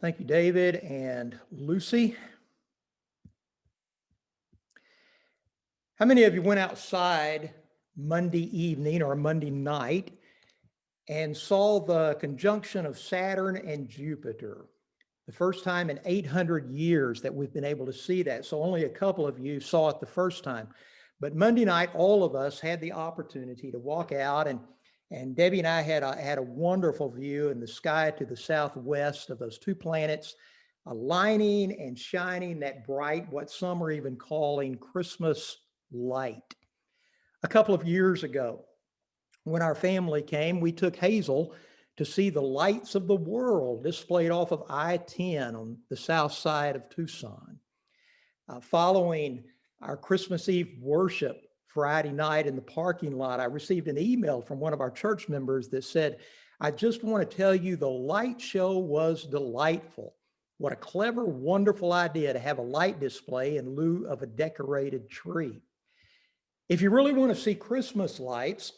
Thank you, David and Lucy. How many of you went outside Monday evening or Monday night and saw the conjunction of Saturn and Jupiter? The first time in 800 years that we've been able to see that. So only a couple of you saw it the first time. But Monday night, all of us had the opportunity to walk out, and Debbie and I had a wonderful view in the sky to the southwest of those two planets, aligning and shining that bright, what some are even calling Christmas light. A couple of years ago, when our family came, we took Hazel to see the lights of the world displayed off of I-10 on the south side of Tucson. Following our Christmas Eve worship Friday night in the parking lot, I received an email from one of our church members that said, "I just want to tell you the light show was delightful. What a clever, wonderful idea to have a light display in lieu of a decorated tree." If you really want to see Christmas lights,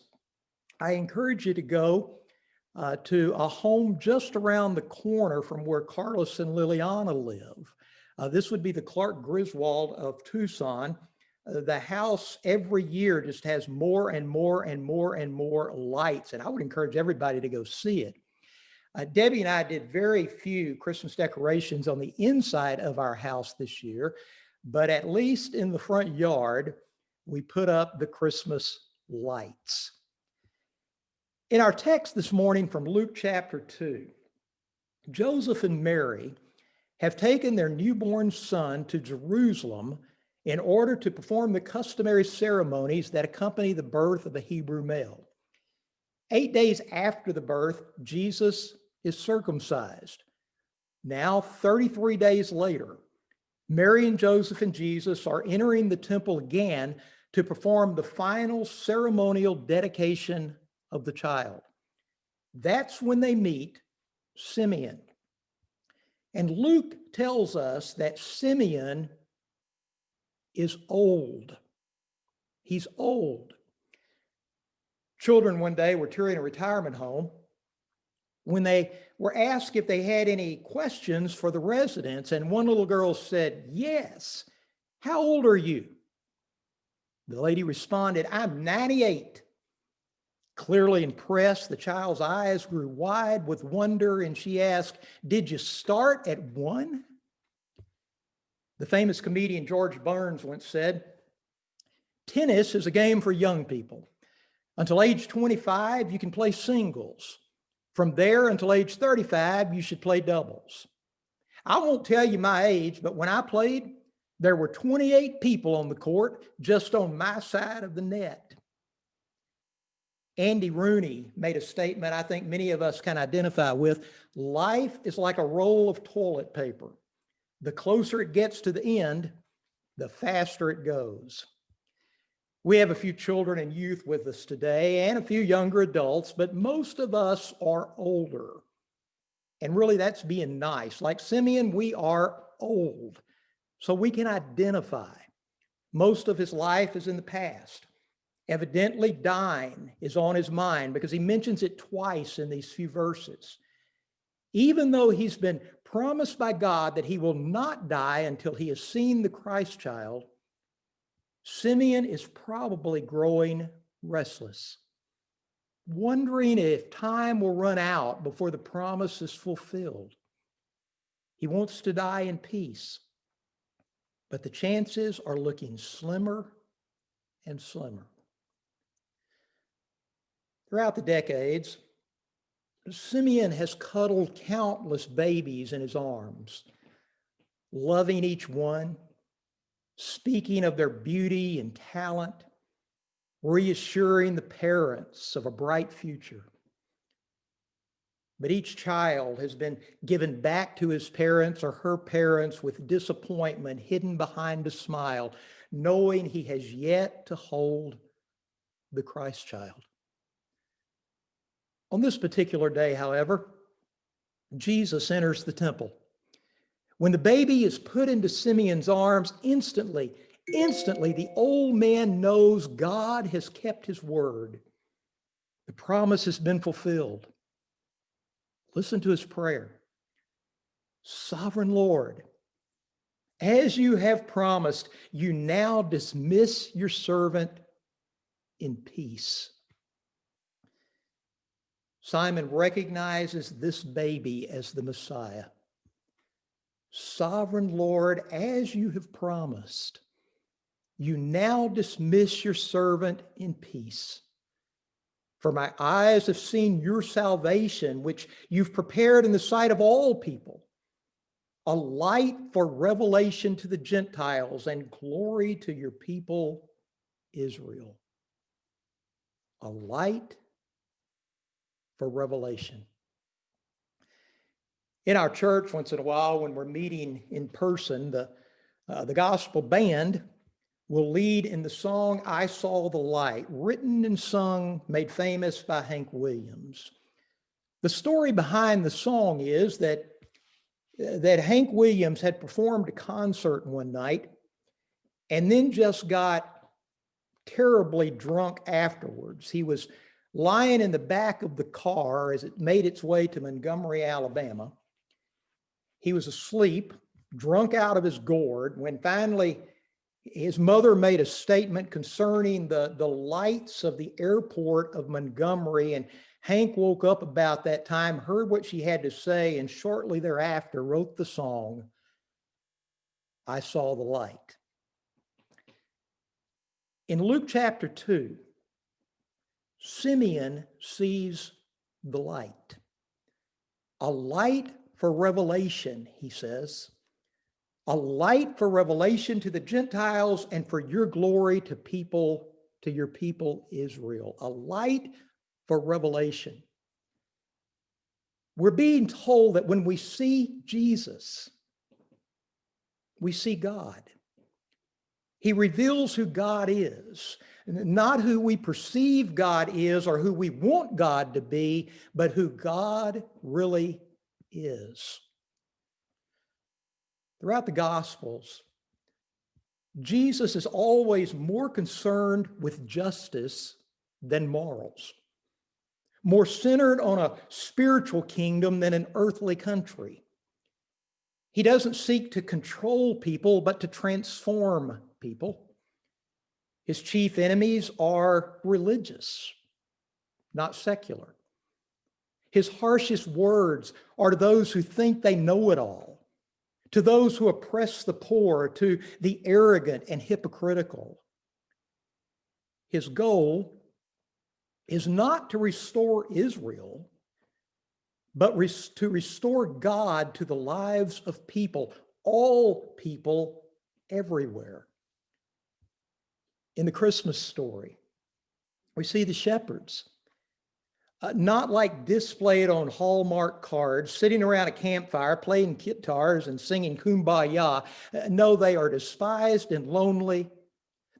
I encourage you to go to a home just around the corner from where Carlos and Liliana live. This would be the Clark Griswold of Tucson. The house every year just has more and more and more and more lights, and I would encourage everybody to go see it. Debbie and I did very few Christmas decorations on the inside of our house this year, but at least in the front yard, we put up the Christmas lights. In our text this morning from Luke chapter 2, Joseph and Mary have taken their newborn son to Jerusalem in order to perform the customary ceremonies that accompany the birth of a Hebrew male. 8 days after the birth, Jesus is circumcised. Now, 33 days later, Mary and Joseph and Jesus are entering the temple again to perform the final ceremonial dedication of the child. That's when they meet Simeon. And Luke tells us that Simeon is old. He's old. Children one day were touring a retirement home when they were asked if they had any questions for the residents, and one little girl said, "Yes, how old are you?" The lady responded, "I'm 98. Clearly impressed, the child's eyes grew wide with wonder, and she asked, "Did you start at 1? The famous comedian George Burns once said, "Tennis is a game for young people. Until age 25, you can play singles. From there until age 35, you should play doubles." I won't tell you my age, but when I played, there were 28 people on the court just on my side of the net. Andy Rooney made a statement I think many of us can identify with. Life is like a roll of toilet paper. The closer it gets to the end, the faster it goes. We have a few children and youth with us today and a few younger adults, but most of us are older. And really that's being nice. Like Simeon, we are old, so we can identify. Most of his life is in the past. Evidently, dying is on his mind because he mentions it twice in these few verses. Even though he's been promised by God that he will not die until he has seen the Christ child, Simeon is probably growing restless, wondering if time will run out before the promise is fulfilled. He wants to die in peace, but the chances are looking slimmer and slimmer. Throughout the decades, Simeon has cuddled countless babies in his arms, loving each one, speaking of their beauty and talent, reassuring the parents of a bright future. But each child has been given back to his parents or her parents with disappointment hidden behind a smile, knowing he has yet to hold the Christ child. On this particular day, however, Jesus enters the temple. When the baby is put into Simeon's arms, instantly, the old man knows God has kept his word. The promise has been fulfilled. Listen to his prayer. Sovereign Lord, as you have promised, you now dismiss your servant in peace. Simon recognizes this baby as the Messiah. Sovereign Lord, as you have promised, you now dismiss your servant in peace. For my eyes have seen your salvation, which you've prepared in the sight of all people, a light for revelation to the Gentiles and glory to your people, Israel. A light for revelation. In our church, once in a while, when we're meeting in person, the gospel band will lead in the song, I Saw the Light, written and sung, made famous by Hank Williams. The story behind the song is that Hank Williams had performed a concert one night and then just got terribly drunk afterwards. He was lying in the back of the car as it made its way to Montgomery, Alabama. He was asleep, drunk out of his gourd, when finally his mother made a statement concerning the lights of the airport of Montgomery, and Hank woke up about that time, heard what she had to say, and shortly thereafter wrote the song, I Saw the Light. In Luke chapter 2, Simeon sees the light. A light for revelation, he says. A light for revelation to the Gentiles and for your glory to your people Israel. A light for revelation. We're being told that when we see Jesus, we see God. He reveals who God is, not who we perceive God is or who we want God to be, but who God really is. Throughout the Gospels, Jesus is always more concerned with justice than morals, more centered on a spiritual kingdom than an earthly country. He doesn't seek to control people, but to transform people. His chief enemies are religious, not secular. His harshest words are to those who think they know it all, to those who oppress the poor, to the arrogant and hypocritical. His goal is not to restore Israel, but to restore God to the lives of people, all people, everywhere. In the Christmas story, we see the shepherds, not like displayed on Hallmark cards, sitting around a campfire, playing guitars and singing Kumbaya. No, they are despised and lonely.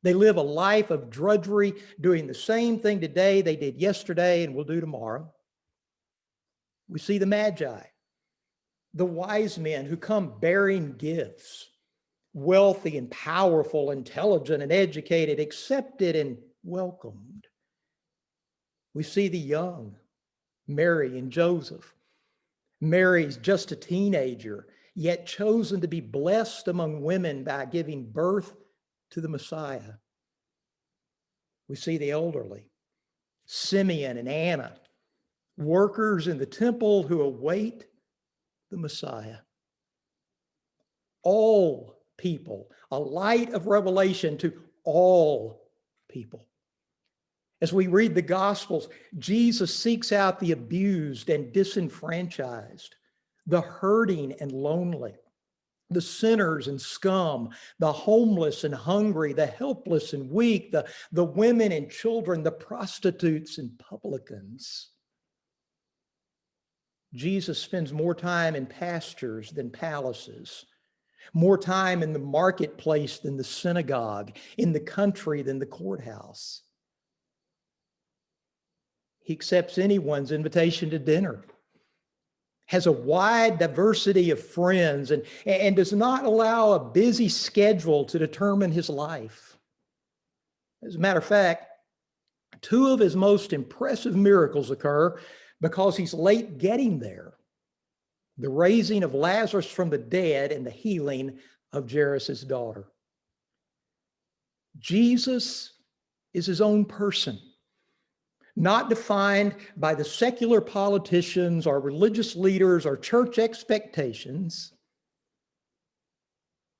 They live a life of drudgery, doing the same thing today they did yesterday and will do tomorrow. We see the Magi, the wise men who come bearing gifts, wealthy and powerful, intelligent and educated, accepted and welcomed. We see the young, Mary and Joseph. Mary's just a teenager, yet chosen to be blessed among women by giving birth to the Messiah. We see the elderly, Simeon and Anna, workers in the temple who await the Messiah. All people, a light of revelation to all people. As we read the Gospels, Jesus seeks out the abused and disenfranchised, the hurting and lonely, the sinners and scum, the homeless and hungry, the helpless and weak, the women and children, the prostitutes and publicans. Jesus spends more time in pastures than palaces, more time in the marketplace than the synagogue, in the country than the courthouse. He accepts anyone's invitation to dinner, has a wide diversity of friends, and does not allow a busy schedule to determine his life. As a matter of fact, two of his most impressive miracles occur because he's late getting there. the raising of Lazarus from the dead, and the healing of Jairus' daughter. Jesus is his own person, not defined by the secular politicians or religious leaders or church expectations.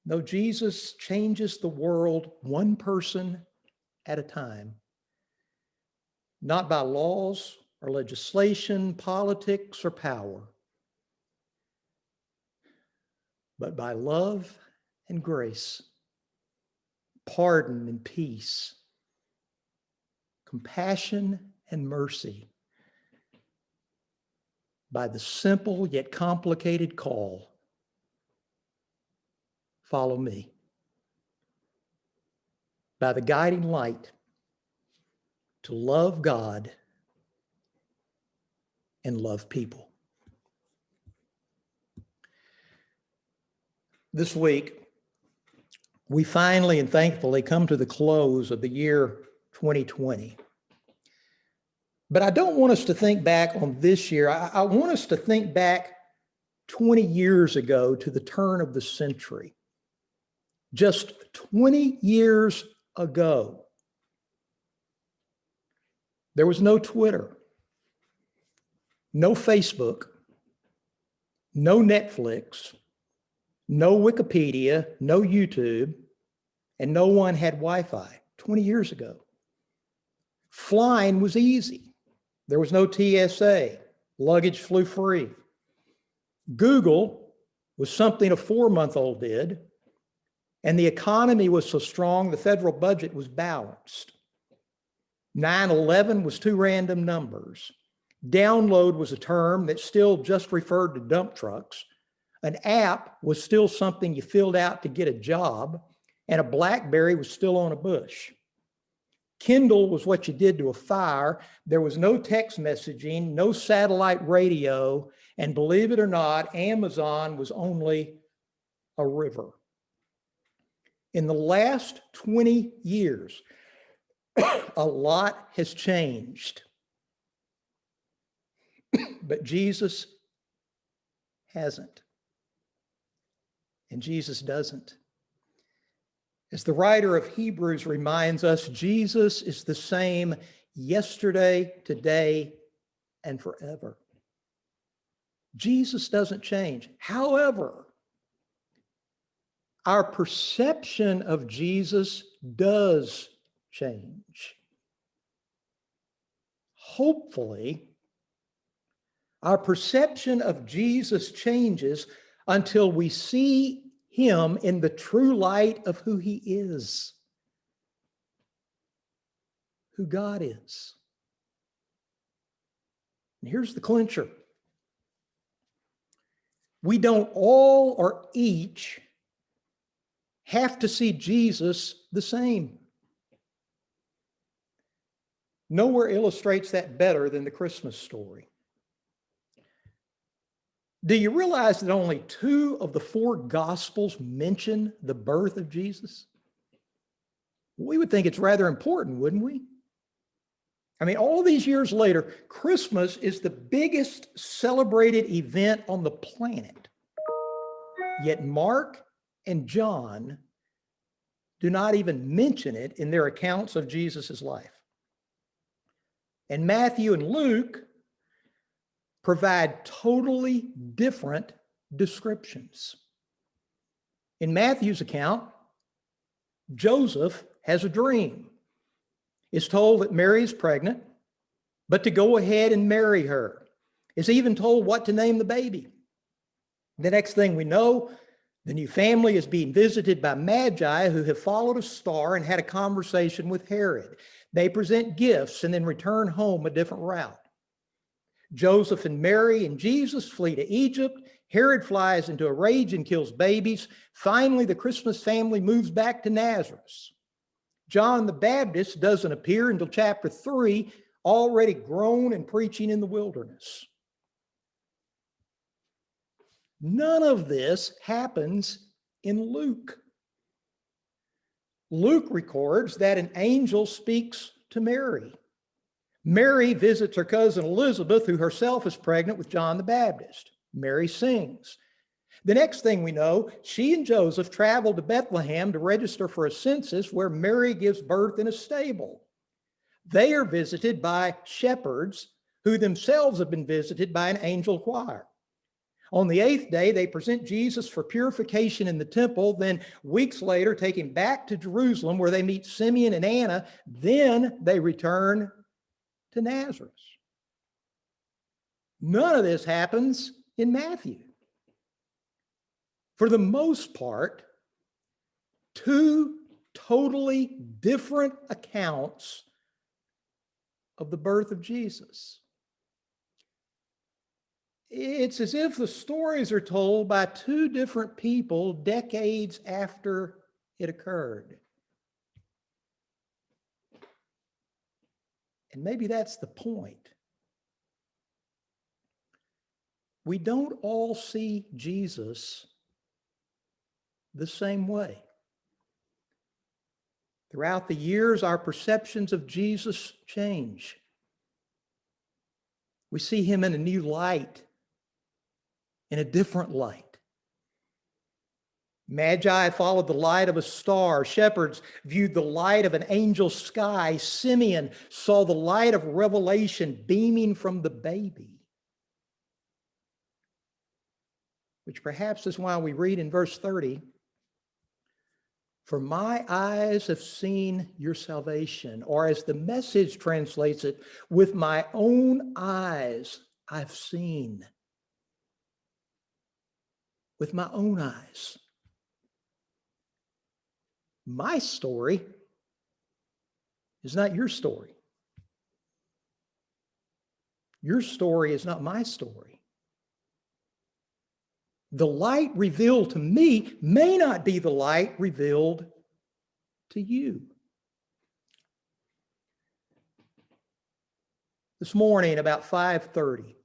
No, Jesus changes the world one person at a time, not by laws or legislation, politics, or power, but by love and grace, pardon and peace, compassion and mercy, by the simple yet complicated call, follow me, by the guiding light to love God and love people. This week, we finally and thankfully come to the close of the year 2020. But I don't want us to think back on this year. I want us to think back 20 years ago to the turn of the century. Just 20 years ago, there was no Twitter, no Facebook, no Netflix, no Wikipedia, no YouTube, and no one had Wi-Fi 20 years ago. Flying was easy. There was no TSA. Luggage flew free. Google was something a 4-month-old did, and the economy was so strong the federal budget was balanced. 9/11 was 2 random numbers. Download was a term that still just referred to dump trucks. An app was still something you filled out to get a job, and a BlackBerry was still on a bush. Kindle was what you did to a fire. There was no text messaging, no satellite radio, and believe it or not, Amazon was only a river. In the last 20 years, a lot has changed. But Jesus hasn't. And Jesus doesn't. As the writer of Hebrews reminds us, Jesus is the same yesterday, today, and forever. Jesus doesn't change. However, our perception of Jesus does change. Hopefully, our perception of Jesus changes until we see him in the true light of who he is, who God is. And here's the clincher. We don't all or each have to see Jesus the same. Nowhere illustrates that better than the Christmas story. Do you realize that only 2 of the 4 Gospels mention the birth of Jesus? We would think it's rather important, wouldn't we? I mean, all these years later, Christmas is the biggest celebrated event on the planet. Yet Mark and John do not even mention it in their accounts of Jesus' life. And Matthew and Luke provide totally different descriptions. In Matthew's account, Joseph has a dream. Is told that Mary is pregnant, but to go ahead and marry her. Is even told what to name the baby. The next thing we know, the new family is being visited by Magi who have followed a star and had a conversation with Herod. They present gifts and then return home a different route. Joseph and Mary and Jesus flee to Egypt. Herod flies into a rage and kills babies. Finally, the Christmas family moves back to Nazareth. John the Baptist doesn't appear until chapter 3, already grown and preaching in the wilderness. None of this happens in Luke. Luke records that an angel speaks to Mary. Mary visits her cousin Elizabeth, who herself is pregnant with John the Baptist. Mary sings. The next thing we know, she and Joseph traveled to Bethlehem to register for a census where Mary gives birth in a stable. They are visited by shepherds who themselves have been visited by an angel choir. On the 8th day, they present Jesus for purification in the temple. Then weeks later, take him back to Jerusalem where they meet Simeon and Anna. Then they return to Nazareth. None of this happens in Matthew. For the most part, two totally different accounts of the birth of Jesus. It's as if the stories are told by two different people decades after it occurred. And maybe that's the point. We don't all see Jesus the same way. Throughout the years, our perceptions of Jesus change. We see him in a new light, in a different light. Magi followed the light of a star. Shepherds viewed the light of an angel sky. Simeon saw the light of revelation beaming from the baby. Which perhaps is why we read in verse 30, "For my eyes have seen your salvation," or as the Message translates it, "with my own eyes I've seen." With my own eyes. My story is not your story. Your story is not my story. The light revealed to me may not be the light revealed to you. This morning, about 5:30,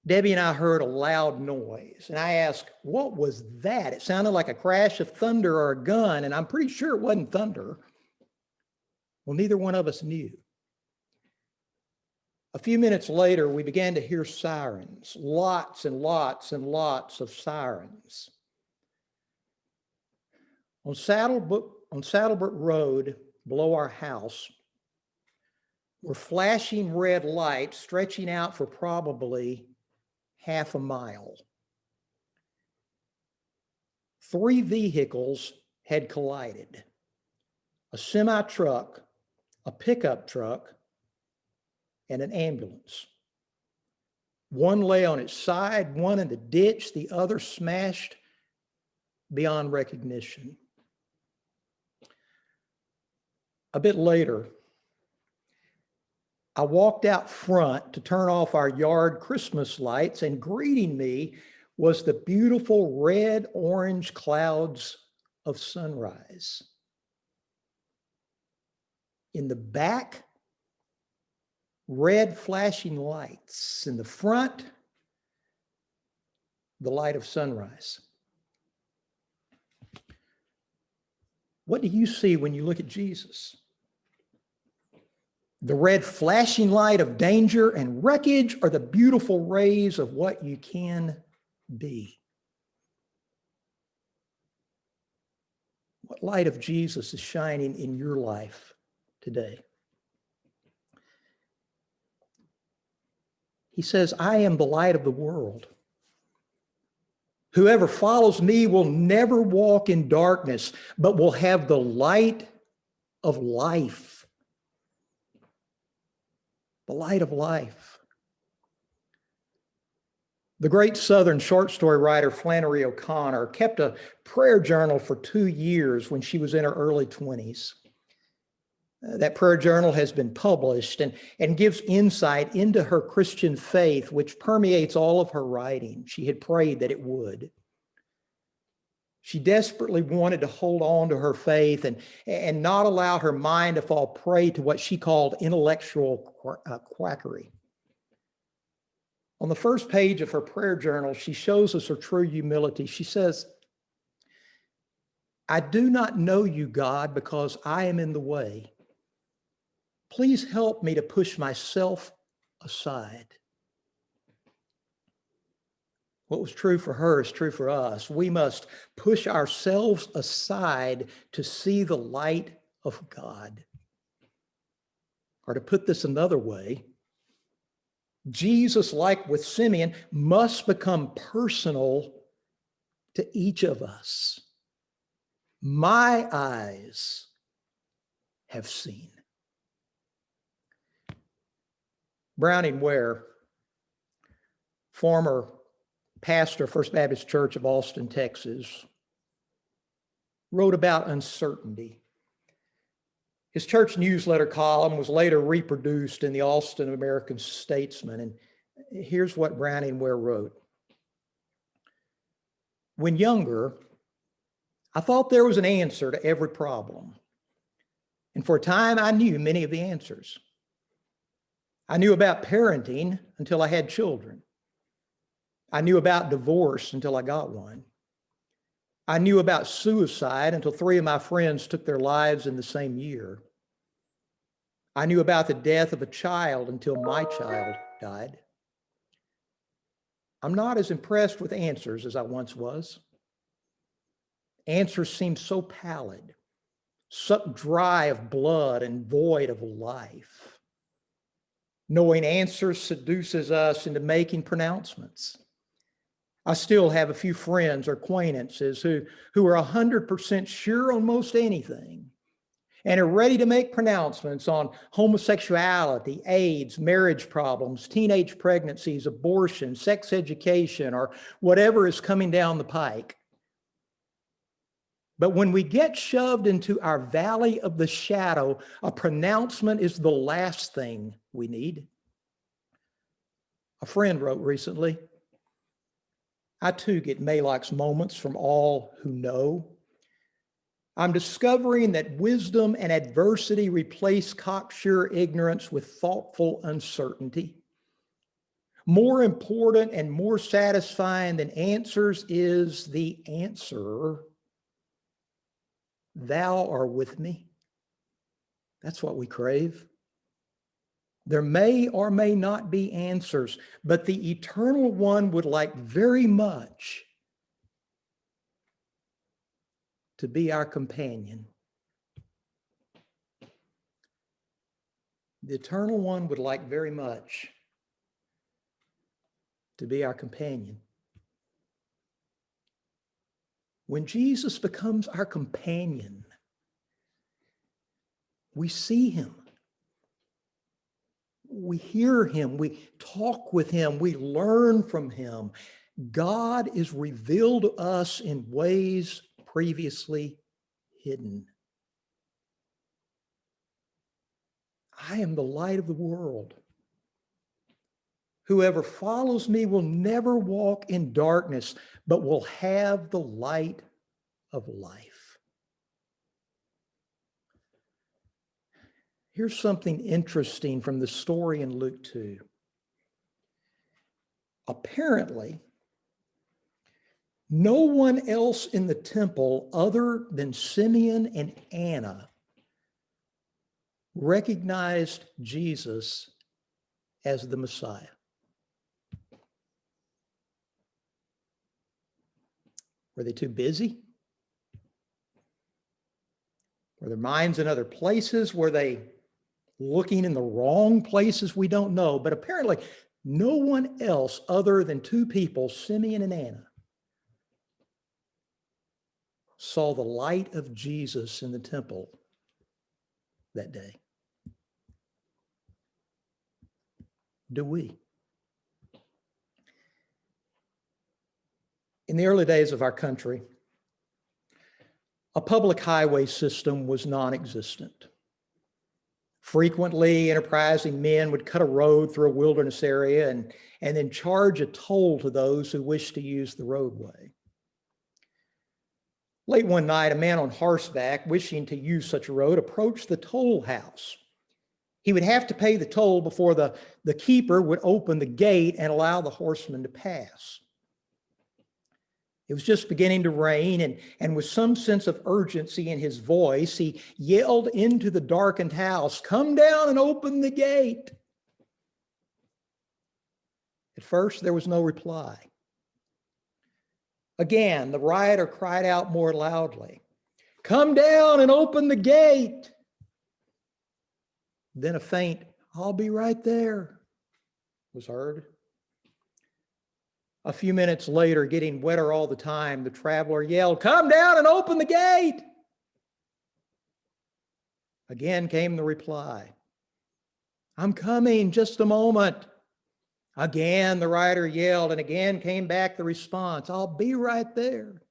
Debbie and I heard a loud noise, and I asked, "What was that?" It sounded like a crash of thunder or a gun, and I'm pretty sure it wasn't thunder. Well, neither one of us knew. A few minutes later, we began to hear sirens, lots and lots and lots of sirens. On Saddlebrook Road, below our house, were flashing red lights stretching out for probably half a mile. 3 vehicles had collided: a semi-truck, a pickup truck, and an ambulance. One lay on its side, one in the ditch, the other smashed beyond recognition. A bit later, I walked out front to turn off our yard Christmas lights, and greeting me was the beautiful red-orange clouds of sunrise. In the back, red flashing lights. In the front, the light of sunrise. What do you see when you look at Jesus? The red flashing light of danger and wreckage, or the beautiful rays of what you can be? What light of Jesus is shining in your life today? He says, "I am the light of the world. Whoever follows me will never walk in darkness, but will have the light of life." The light of life. The great Southern short story writer Flannery O'Connor kept a prayer journal for 2 years when she was in her early 20s. That prayer journal has been published and gives insight into her Christian faith, which permeates all of her writing. She had prayed that it would. She desperately wanted to hold on to her faith and not allow her mind to fall prey to what she called intellectual quackery. On the first page of her prayer journal, she shows us her true humility. She says, "I do not know you, God, because I am in the way. Please help me to push myself aside." What was true for her is true for us. We must push ourselves aside to see the light of God. Or to put this another way, Jesus, like with Simeon, must become personal to each of us. My eyes have seen. Browning Ware, former pastor, First Baptist Church of Austin, Texas, wrote about uncertainty. His church newsletter column was later reproduced in the Austin American Statesman. And here's what Browning Ware wrote. When younger, I thought there was an answer to every problem. And for a time, I knew many of the answers. I knew about parenting until I had children. I knew about divorce until I got one. I knew about suicide until 3 of my friends took their lives in the same year. I knew about the death of a child until my child died. I'm not as impressed with answers as I once was. Answers seem so pallid, sucked dry of blood and void of life. Knowing answers seduces us into making pronouncements. I still have a few friends or acquaintances who are 100% sure on most anything and are ready to make pronouncements on homosexuality, AIDS, marriage problems, teenage pregnancies, abortion, sex education, or whatever is coming down the pike. But when we get shoved into our valley of the shadow, a pronouncement is the last thing we need. A friend wrote recently, I too get Malak's moments from all who know. I'm discovering that wisdom and adversity replace cocksure ignorance with thoughtful uncertainty. More important and more satisfying than answers is the answer, thou art with me. That's what we crave. There may or may not be answers, but the Eternal One would like very much to be our companion. The Eternal One would like very much to be our companion. When Jesus becomes our companion, we see him. We hear him, we talk with him, we learn from him. God is revealed to us in ways previously hidden. I am the light of the world. Whoever follows me will never walk in darkness, but will have the light of life. Here's something interesting from the story in Luke 2. Apparently, no one else in the temple other than Simeon and Anna recognized Jesus as the Messiah. Were they too busy? Were their minds in other places? Were they looking in the wrong places? We don't know. But apparently, no one else other than 2 people, Simeon and Anna, saw the light of Jesus in the temple that day. Do we? In the early days of our country, a public highway system was non-existent. Frequently, enterprising men would cut a road through a wilderness area and then charge a toll to those who wished to use the roadway. Late one night, a man on horseback wishing to use such a road approached the toll house. He would have to pay the toll before the keeper would open the gate and allow the horseman to pass. It was just beginning to rain, and with some sense of urgency in his voice, he yelled into the darkened house, "Come down and open the gate." At first, there was no reply. Again, the rioter cried out more loudly, "Come down and open the gate." Then a faint, "I'll be right there," was heard. A few minutes later, getting wetter all the time, the traveler yelled, "Come down and open the gate." Again came the reply, "I'm coming, just a moment." Again, the rider yelled, and again came back the response, "I'll be right there."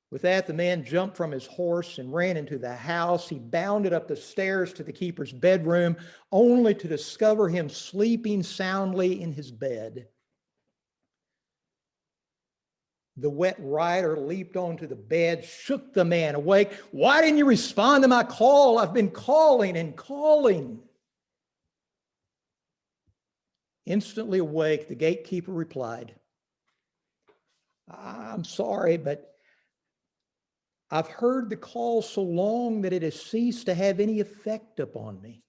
With that, the man jumped from his horse and ran into the house. He bounded up the stairs to the keeper's bedroom, only to discover him sleeping soundly in his bed. The wet rider leaped onto the bed, shook the man awake. "Why didn't you respond to my call? I've been calling and calling." Instantly awake, the gatekeeper replied, "I'm sorry, but I've heard the call so long that it has ceased to have any effect upon me."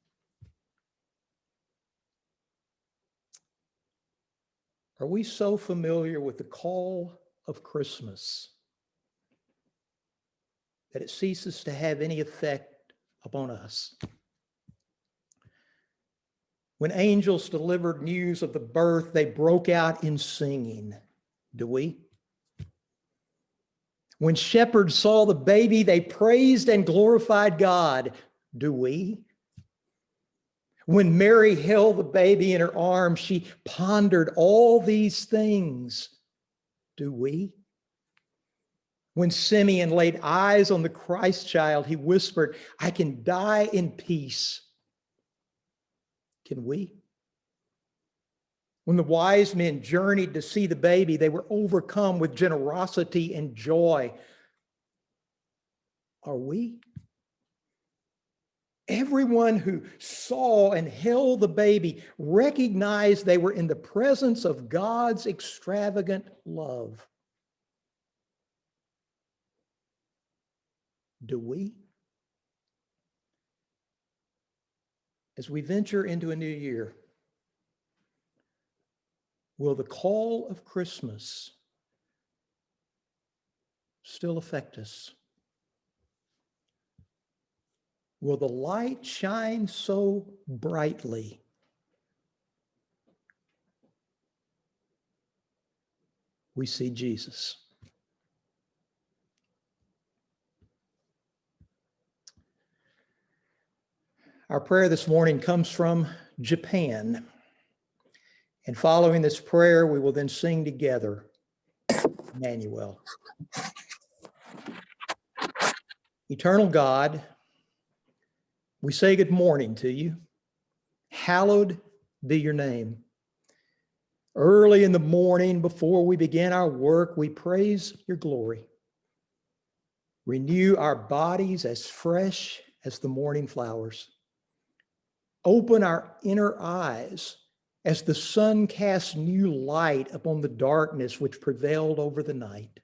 Are we so familiar with the call of Christmas that it ceases to have any effect upon us? When angels delivered news of the birth, they broke out in singing. Do we? When shepherds saw the baby, they praised and glorified God. Do we? When Mary held the baby in her arms, she pondered all these things. Do we? When Simeon laid eyes on the Christ child, he whispered, "I can die in peace." Can we? When the wise men journeyed to see the baby, they were overcome with generosity and joy. Are we? Everyone who saw and held the baby recognized they were in the presence of God's extravagant love. Do we? As we venture into a new year, will the call of Christmas still affect us? Will the light shine so brightly we see Jesus? Our prayer this morning comes from Japan. And following this prayer, we will then sing together, Emmanuel. Eternal God, we say good morning to you. Hallowed be your name. Early in the morning, before we begin our work, we praise your glory. Renew our bodies as fresh as the morning flowers. Open our inner eyes as the sun casts new light upon the darkness which prevailed over the night.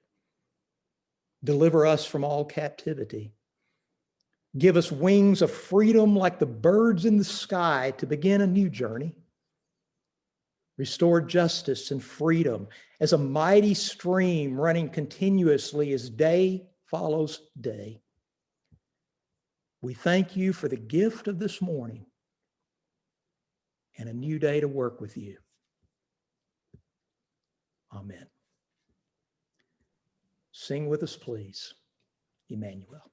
Deliver us from all captivity. Give us wings of freedom like the birds in the sky to begin a new journey. Restore justice and freedom as a mighty stream running continuously as day follows day. We thank you for the gift of this morning and a new day to work with you. Amen. Sing with us, please, Emmanuel.